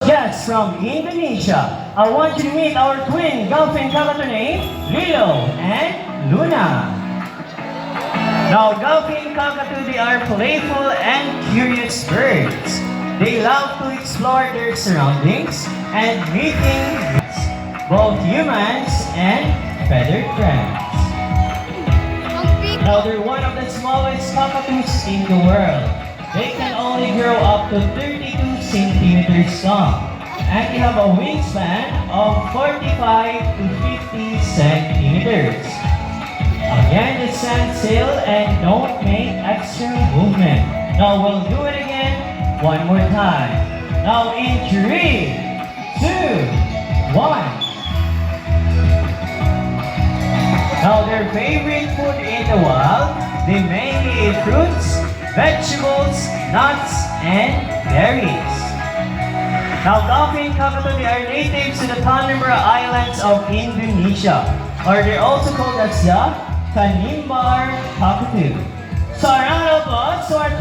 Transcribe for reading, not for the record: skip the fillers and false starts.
Yes, from Indonesia. I want you to meet our twin dolphin cockatoo named Lilo and Luna. Now, dolphin cockatoo, they are playful and curious birds. They love to explore their surroundings and meeting both humans and feathered friends. Now, they're one of the smallest cockatoos in the world. They can only grow up to 32 centimeters long, and they have a wingspan of 45 to 50 centimeters. Again, just stand still and don't make extra movement. Now, we'll do it again one more time. Now, in 3, 2, 1. Now, their favorite food in the wild, they mainly eat fruits, vegetables, nuts, and berries. Now, dolphin cockatoo, they are natives to the Tanimbar Islands of Indonesia, or they're also called as the Tanimbar cockatoo. So, a round of applause to our